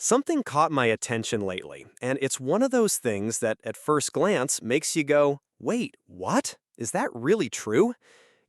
Something caught my attention lately, and it's one of those things that at first glance makes you go, wait, what? Is that really true?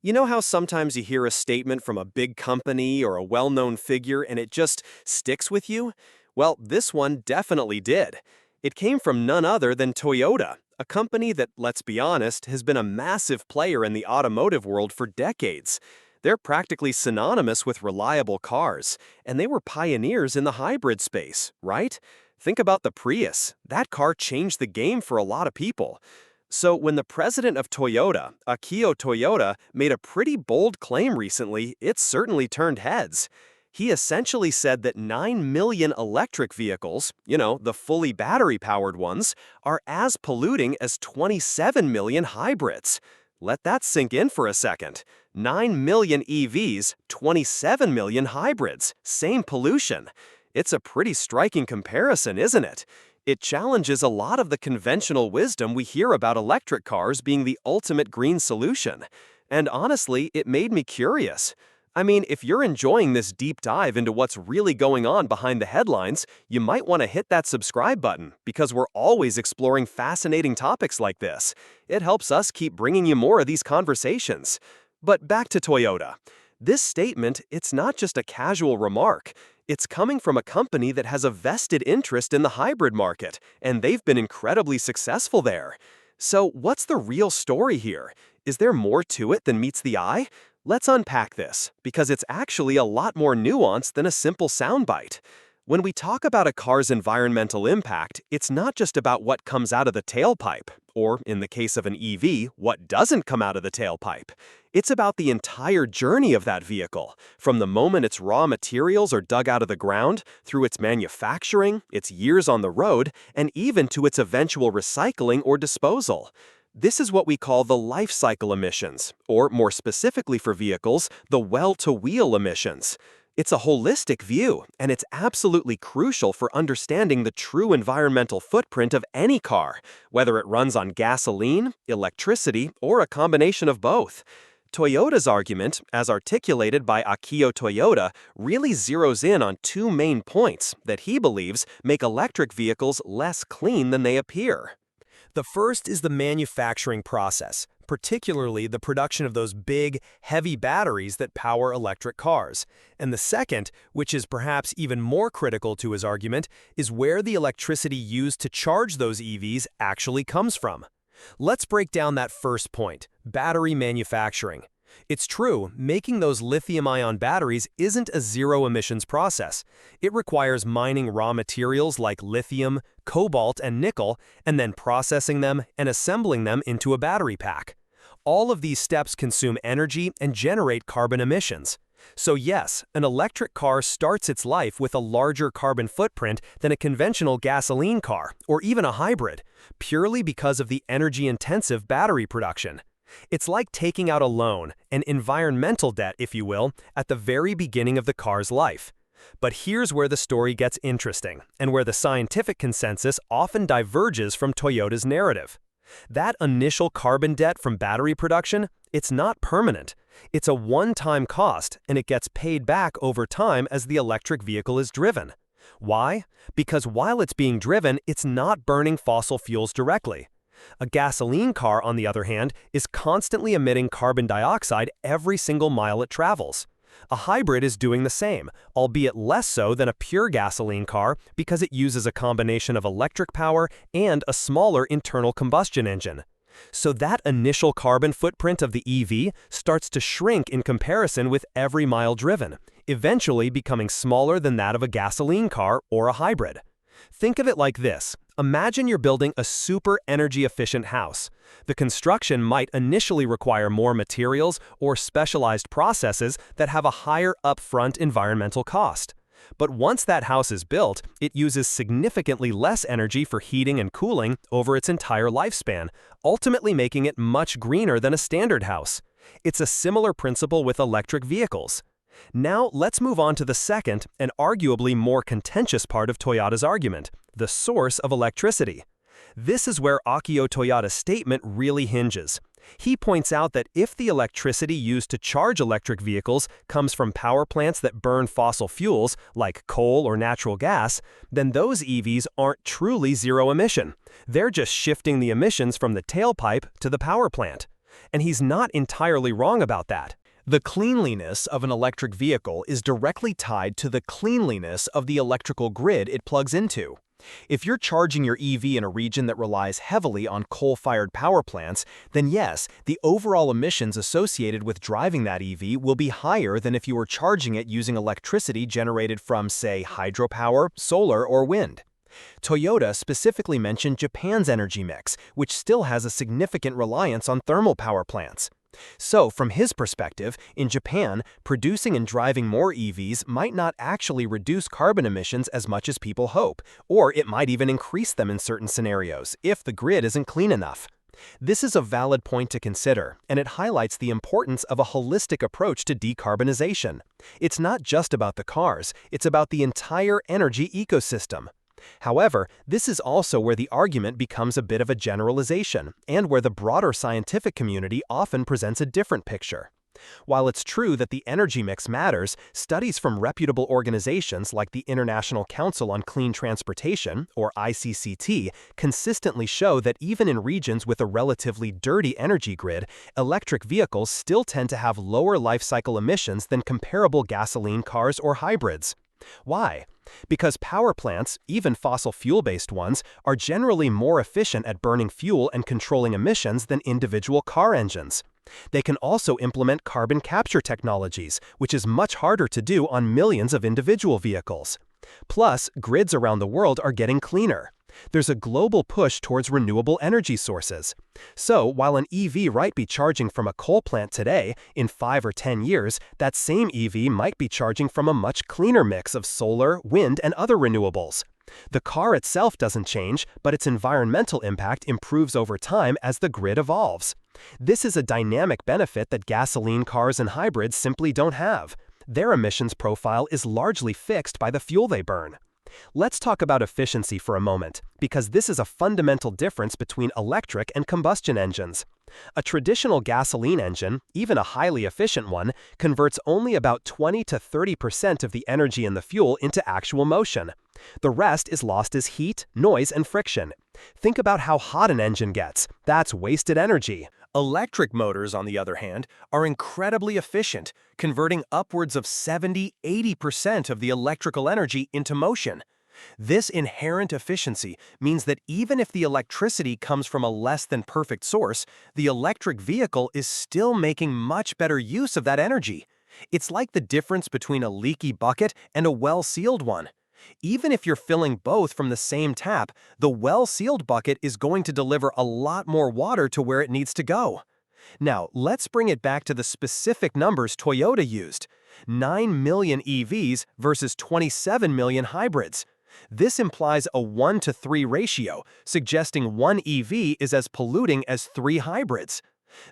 You know how sometimes you hear a statement from a big company or a well known figure and it just sticks with you? Well, this one definitely did. It came from none other than Toyota, a company that, let's be honest, has been a massive player in the automotive world for decades. They're practically synonymous with reliable cars, and they were pioneers in the hybrid space, right? Think about the Prius. That car changed the game for a lot of people. So when the president of Toyota, Akio Toyoda, made a pretty bold claim recently, it certainly turned heads. He essentially said that 9 million electric vehicles, the fully battery-powered ones, are as polluting as 27 million hybrids. Let that sink in for a second. 9 million EVs, 27 million hybrids, same pollution. It's a pretty striking comparison, isn't it? It challenges a lot of the conventional wisdom we hear about electric cars being the ultimate green solution. And honestly, it made me curious. I mean, if you're enjoying this deep dive into what's really going on behind the headlines, you might want to hit that subscribe button because we're always exploring fascinating topics like this. It helps us keep bringing you more of these conversations. But back to Toyota. This statement, it's not just a casual remark. It's coming from a company that has a vested interest in the hybrid market, and they've been incredibly successful there. So what's the real story here? Is there more to it than meets the eye? Let's unpack this, because it's actually a lot more nuanced than a simple soundbite. When we talk about a car's environmental impact, it's not just about what comes out of the tailpipe, or in the case of an EV, what doesn't come out of the tailpipe. It's about the entire journey of that vehicle, from the moment its raw materials are dug out of the ground, through its manufacturing, its years on the road, and even to its eventual recycling or disposal. This is what we call the life cycle emissions, or more specifically for vehicles, the well-to-wheel emissions. It's a holistic view, and it's absolutely crucial for understanding the true environmental footprint of any car, whether it runs on gasoline, electricity, or a combination of both. Toyota's argument, as articulated by Akio Toyoda, really zeroes in on two main points that he believes make electric vehicles less clean than they appear. The first is the manufacturing process, particularly the production of those big, heavy batteries that power electric cars. And the second, which is perhaps even more critical to his argument, is where the electricity used to charge those EVs actually comes from. Let's break down that first point, battery manufacturing. It's true, making those lithium-ion batteries isn't a zero-emissions process. It requires mining raw materials like lithium, cobalt, and nickel, and then processing them and assembling them into a battery pack. All of these steps consume energy and generate carbon emissions. So yes, an electric car starts its life with a larger carbon footprint than a conventional gasoline car, or even a hybrid, purely because of the energy-intensive battery production. It's like taking out a loan, an environmental debt, if you will, at the very beginning of the car's life. But here's where the story gets interesting, and where the scientific consensus often diverges from Toyota's narrative. That initial carbon debt from battery production, it's not permanent. It's a one-time cost, and it gets paid back over time as the electric vehicle is driven. Why? Because while it's being driven, it's not burning fossil fuels directly. A gasoline car, on the other hand, is constantly emitting carbon dioxide every single mile it travels. A hybrid is doing the same, albeit less so than a pure gasoline car because it uses a combination of electric power and a smaller internal combustion engine. So that initial carbon footprint of the EV starts to shrink in comparison with every mile driven, eventually becoming smaller than that of a gasoline car or a hybrid. Think of it like this. Imagine you're building a super energy-efficient house. The construction might initially require more materials or specialized processes that have a higher upfront environmental cost. But once that house is built, it uses significantly less energy for heating and cooling over its entire lifespan, ultimately making it much greener than a standard house. It's a similar principle with electric vehicles. Now let's move on to the second and arguably more contentious part of Toyota's argument, the source of electricity. This is where Akio Toyoda's statement really hinges. He points out that if the electricity used to charge electric vehicles comes from power plants that burn fossil fuels, like coal or natural gas, then those EVs aren't truly zero emission. They're just shifting the emissions from the tailpipe to the power plant. And he's not entirely wrong about that. The cleanliness of an electric vehicle is directly tied to the cleanliness of the electrical grid it plugs into. If you're charging your EV in a region that relies heavily on coal-fired power plants, then yes, the overall emissions associated with driving that EV will be higher than if you were charging it using electricity generated from, say, hydropower, solar, or wind. Toyota specifically mentioned Japan's energy mix, which still has a significant reliance on thermal power plants. So, from his perspective, in Japan, producing and driving more EVs might not actually reduce carbon emissions as much as people hope, or it might even increase them in certain scenarios, if the grid isn't clean enough. This is a valid point to consider, and it highlights the importance of a holistic approach to decarbonization. It's not just about the cars, it's about the entire energy ecosystem. However, this is also where the argument becomes a bit of a generalization, and where the broader scientific community often presents a different picture. While it's true that the energy mix matters, studies from reputable organizations like the International Council on Clean Transportation, or ICCT, consistently show that even in regions with a relatively dirty energy grid, electric vehicles still tend to have lower life cycle emissions than comparable gasoline cars or hybrids. Why? Because power plants, even fossil fuel-based ones, are generally more efficient at burning fuel and controlling emissions than individual car engines. They can also implement carbon capture technologies, which is much harder to do on millions of individual vehicles. Plus, grids around the world are getting cleaner. There's a global push towards renewable energy sources. So, while an EV might be charging from a coal plant today, in 5 or 10 years, that same EV might be charging from a much cleaner mix of solar, wind, and other renewables. The car itself doesn't change, but its environmental impact improves over time as the grid evolves. This is a dynamic benefit that gasoline cars and hybrids simply don't have. Their emissions profile is largely fixed by the fuel they burn. Let's talk about efficiency for a moment, because this is a fundamental difference between electric and combustion engines. A traditional gasoline engine, even a highly efficient one, converts only about 20 to 30% of the energy in the fuel into actual motion. The rest is lost as heat, noise, and friction. Think about how hot an engine gets. That's wasted energy. Electric motors, on the other hand, are incredibly efficient, converting upwards of 70–80% of the electrical energy into motion. This inherent efficiency means that even if the electricity comes from a less than perfect source, the electric vehicle is still making much better use of that energy. It's like the difference between a leaky bucket and a well-sealed one. Even if you're filling both from the same tap, the well-sealed bucket is going to deliver a lot more water to where it needs to go. Now, let's bring it back to the specific numbers Toyota used: 9 million EVs versus 27 million hybrids. This implies a 1:3 ratio, suggesting one EV is as polluting as 3 hybrids.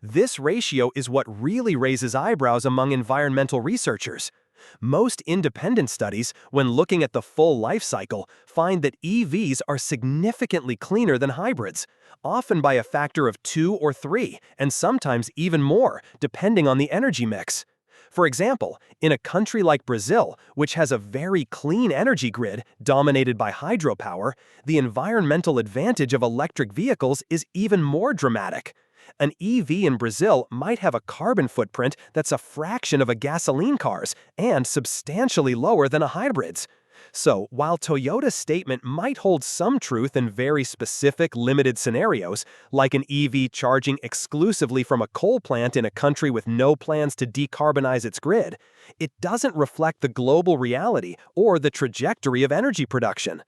This ratio is what really raises eyebrows among environmental researchers. Most independent studies, when looking at the full life cycle, find that EVs are significantly cleaner than hybrids, often by a factor of 2 or 3, and sometimes even more, depending on the energy mix. For example, in a country like Brazil, which has a very clean energy grid dominated by hydropower, the environmental advantage of electric vehicles is even more dramatic. An EV in Brazil might have a carbon footprint that's a fraction of a gasoline car's and substantially lower than a hybrid's. So, while Toyota's statement might hold some truth in very specific, limited scenarios, like an EV charging exclusively from a coal plant in a country with no plans to decarbonize its grid, it doesn't reflect the global reality or the trajectory of energy production.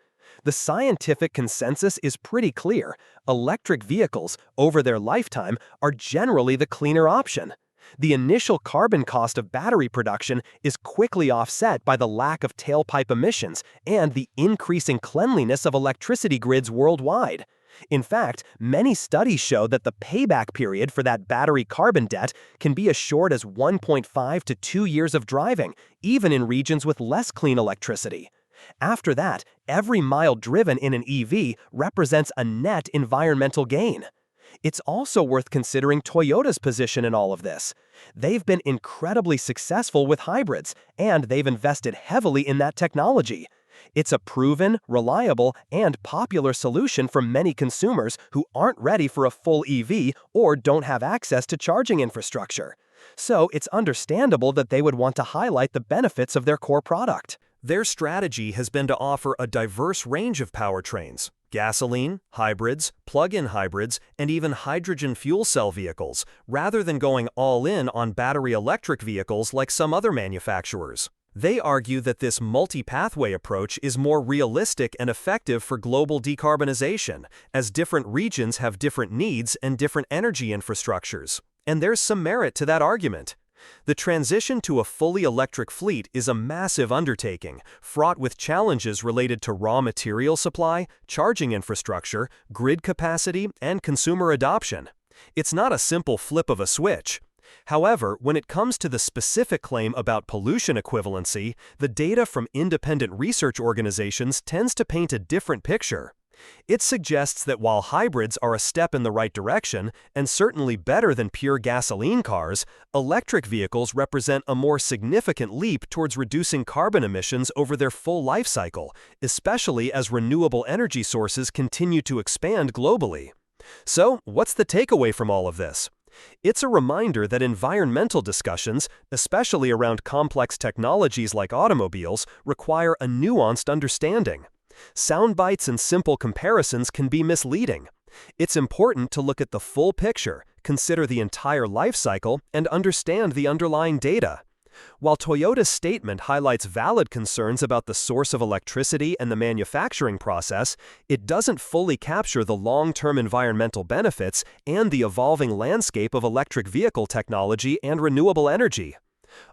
The scientific consensus is pretty clear: electric vehicles, over their lifetime, are generally the cleaner option. The initial carbon cost of battery production is quickly offset by the lack of tailpipe emissions and the increasing cleanliness of electricity grids worldwide. In fact, many studies show that the payback period for that battery carbon debt can be as short as 1.5 to 2 years of driving, even in regions with less clean electricity. After that, every mile driven in an EV represents a net environmental gain. It's also worth considering Toyota's position in all of this. They've been incredibly successful with hybrids, and they've invested heavily in that technology. It's a proven, reliable, and popular solution for many consumers who aren't ready for a full EV or don't have access to charging infrastructure. So it's understandable that they would want to highlight the benefits of their core product. Their strategy has been to offer a diverse range of powertrains: gasoline, hybrids, plug-in hybrids, and even hydrogen fuel cell vehicles, rather than going all in on battery electric vehicles like some other manufacturers. They argue that this multi-pathway approach is more realistic and effective for global decarbonization, as different regions have different needs and different energy infrastructures. And there's some merit to that argument. The transition to a fully electric fleet is a massive undertaking, fraught with challenges related to raw material supply, charging infrastructure, grid capacity, and consumer adoption. It's not a simple flip of a switch. However, when it comes to the specific claim about pollution equivalency, the data from independent research organizations tends to paint a different picture. It suggests that while hybrids are a step in the right direction, and certainly better than pure gasoline cars, electric vehicles represent a more significant leap towards reducing carbon emissions over their full life cycle, especially as renewable energy sources continue to expand globally. So, what's the takeaway from all of this? It's a reminder that environmental discussions, especially around complex technologies like automobiles, require a nuanced understanding. Sound bites and simple comparisons can be misleading. It's important to look at the full picture, consider the entire life cycle, and understand the underlying data. While Toyota's statement highlights valid concerns about the source of electricity and the manufacturing process, it doesn't fully capture the long-term environmental benefits and the evolving landscape of electric vehicle technology and renewable energy.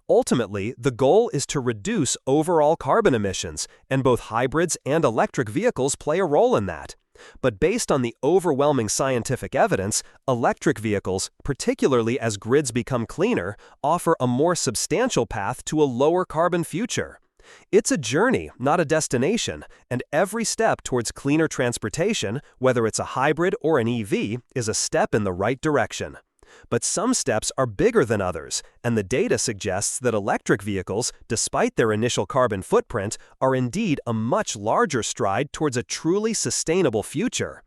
Ultimately, the goal is to reduce overall carbon emissions, and both hybrids and electric vehicles play a role in that. But based on the overwhelming scientific evidence, electric vehicles, particularly as grids become cleaner, offer a more substantial path to a lower carbon future. It's a journey, not a destination, and every step towards cleaner transportation, whether it's a hybrid or an EV, is a step in the right direction. But some steps are bigger than others, and the data suggests that electric vehicles, despite their initial carbon footprint, are indeed a much larger stride towards a truly sustainable future.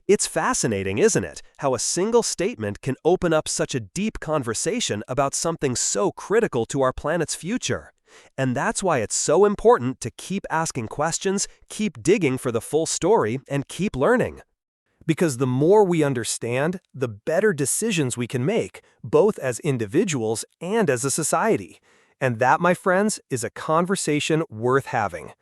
It's fascinating, isn't it, how a single statement can open up such a deep conversation about something so critical to our planet's future. And that's why it's so important to keep asking questions, keep digging for the full story, and keep learning. Because the more we understand, the better decisions we can make, both as individuals and as a society. And that, my friends, is a conversation worth having.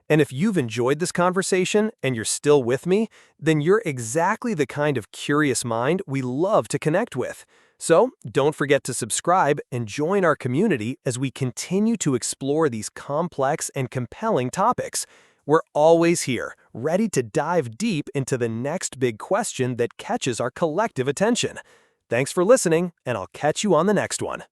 And if you've enjoyed this conversation and you're still with me, then you're exactly the kind of curious mind we love to connect with. So don't forget to subscribe and join our community as we continue to explore these complex and compelling topics. We're always here, ready to dive deep into the next big question that catches our collective attention. Thanks for listening, and I'll catch you on the next one.